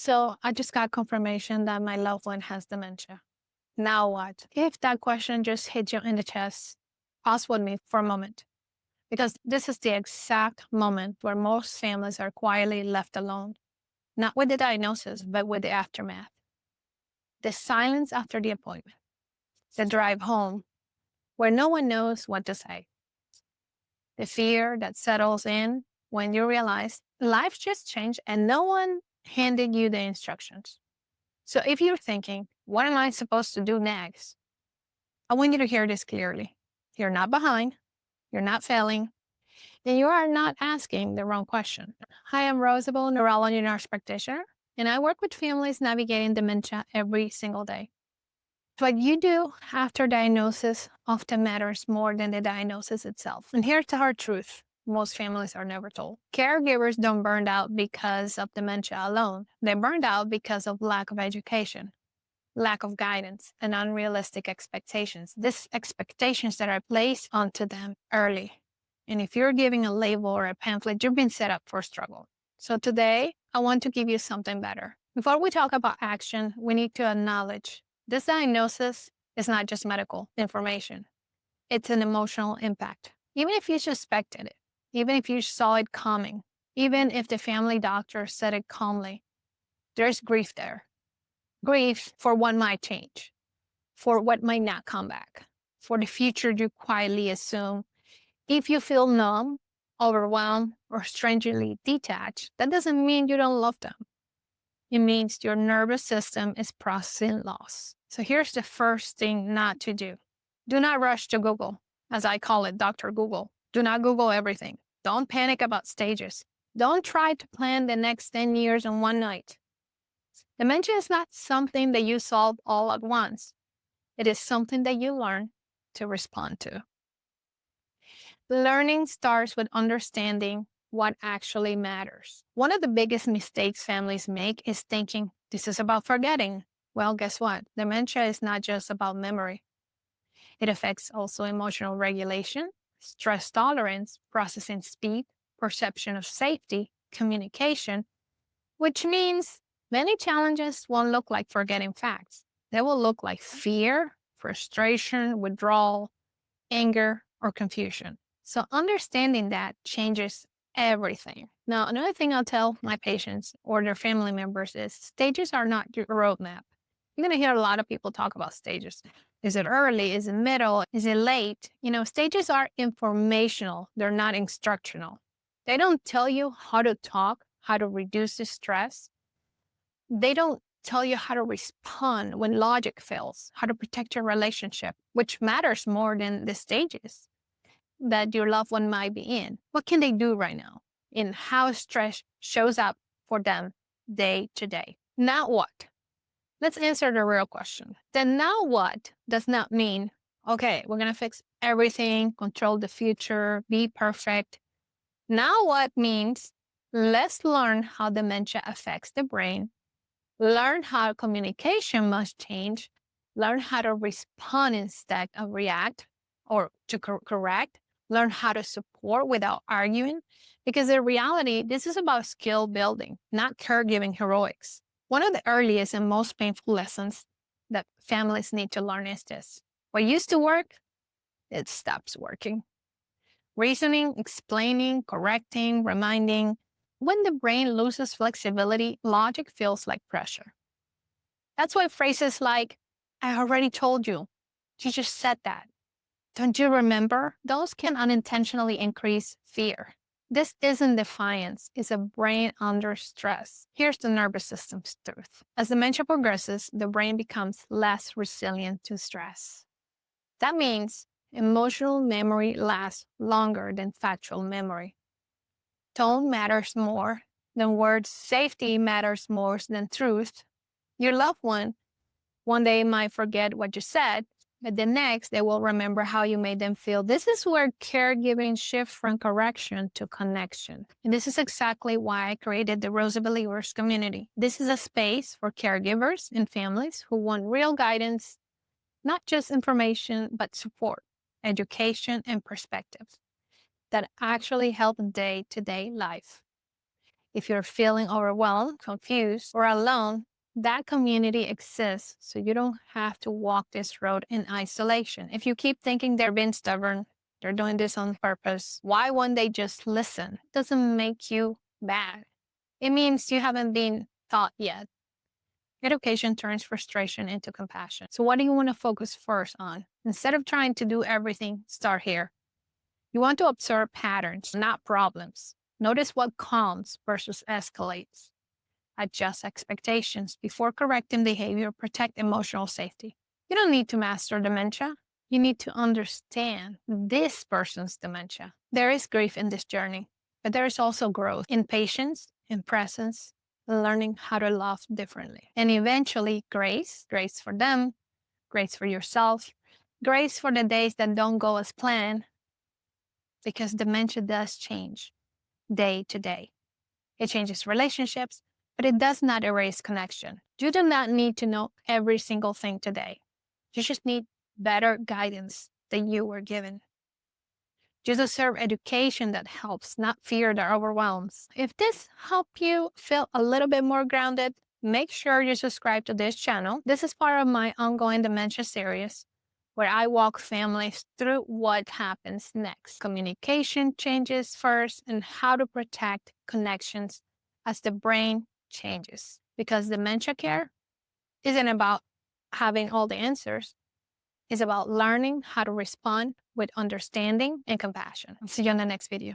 So I just got confirmation that my loved one has dementia. Now what? If that question just hit you in the chest, pause with me for a moment, because this is the exact moment where most families are quietly left alone, not with the diagnosis, but with the aftermath. The silence after the appointment, the drive home, where no one knows what to say, the fear that settles in when you realize life just changed and no one handed you the instructions. So if you're thinking, what am I supposed to do next? I want you to hear this clearly. You're not behind. You're not failing. And you are not asking the wrong question. Hi, I'm Rosabel, Neurology Nurse Practitioner, and I work with families navigating dementia every single day. What you do after diagnosis often matters more than the diagnosis itself. And here's the hard truth most families are never told. Caregivers don't burn out because of dementia alone. They burned out because of lack of education, lack of guidance, and unrealistic expectations. These expectations that are placed onto them early. And if you're giving a label or a pamphlet, you've been set up for struggle. So today, I want to give you something better. Before we talk about action, we need to acknowledge this diagnosis is not just medical information. It's an emotional impact. Even if you suspected it, even if you saw it coming, even if the family doctor said it calmly, there's grief there. Grief for what might change, for what might not come back, for the future you quietly assume. If you feel numb, overwhelmed, or strangely detached, that doesn't mean you don't love them. It means your nervous system is processing loss. So here's the first thing not to do. Do not rush to Google, as I call it, Dr. Google. Do not Google everything. Don't panic about stages. Don't try to plan the next 10 years in one night. Dementia is not something that you solve all at once. It is something that you learn to respond to. Learning starts with understanding what actually matters. One of the biggest mistakes families make is thinking this is about forgetting. Well, guess what? Dementia is not just about memory. It affects also emotional regulation, stress tolerance, processing speed, perception of safety, communication, which means many challenges won't look like forgetting facts. They will look like fear, frustration, withdrawal, anger, or confusion. So understanding that changes everything. Now, another thing I'll tell my patients or their family members is stages are not your roadmap. You're going to hear a lot of people talk about stages. Is it early? Is it middle? Is it late? Stages are informational. They're not instructional. They don't tell you how to talk, how to reduce the stress. They don't tell you how to respond when logic fails, how to protect your relationship, which matters more than the stages that your loved one might be in. What can they do right now in how stress shows up for them day to day? Now what? Let's answer the real question. The now what does not mean, okay, we're going to fix everything, control the future, be perfect. Now what means let's learn how dementia affects the brain, learn how communication must change, learn how to respond instead of react or to correct, learn how to support without arguing. Because in reality, this is about skill building, not caregiving heroics. One of the earliest and most painful lessons that families need to learn is this. What used to work, it stops working. Reasoning, explaining, correcting, reminding. When the brain loses flexibility, logic feels like pressure. That's why phrases like, I already told you, you just said that. Don't you remember? Those can unintentionally increase fear. This isn't defiance, it's a brain under stress. Here's the nervous system's truth. As dementia progresses, the brain becomes less resilient to stress. That means emotional memory lasts longer than factual memory. Tone matters more than words. Safety matters more than truth. Your loved one day might forget what you said, but the next they will remember how you made them feel. This is where caregiving shifts from correction to connection. And this is exactly why I created the Rosa Believers community. This is a space for caregivers and families who want real guidance, not just information, but support, education, and perspectives that actually help day-to-day life. If you're feeling overwhelmed, confused, or alone, that community exists so you don't have to walk this road in isolation. If you keep thinking they're being stubborn, they're doing this on purpose, why won't they just listen? Doesn't make you bad. It means you haven't been taught yet. Education turns frustration into compassion. So, what do you want to focus first on? Instead of trying to do everything, start here. You want to observe patterns, not problems. Notice what calms versus escalates. Adjust expectations before correcting behavior, protect emotional safety. You don't need to master dementia. You need to understand this person's dementia. There is grief in this journey, but there is also growth in patience, in presence, learning how to love differently. And eventually, grace for them, grace for yourself, grace for the days that don't go as planned, because dementia does change day to day. It changes relationships, but it does not erase connection. You do not need to know every single thing today. You just need better guidance than you were given. You deserve education that helps, not fear that overwhelms. If this helped you feel a little bit more grounded, make sure you subscribe to this channel. This is part of my ongoing dementia series, where I walk families through what happens next. Communication changes first, and how to protect connections as the brain changes. Because dementia care isn't about having all the answers. It's about learning how to respond with understanding and compassion. I'll see you on the next video.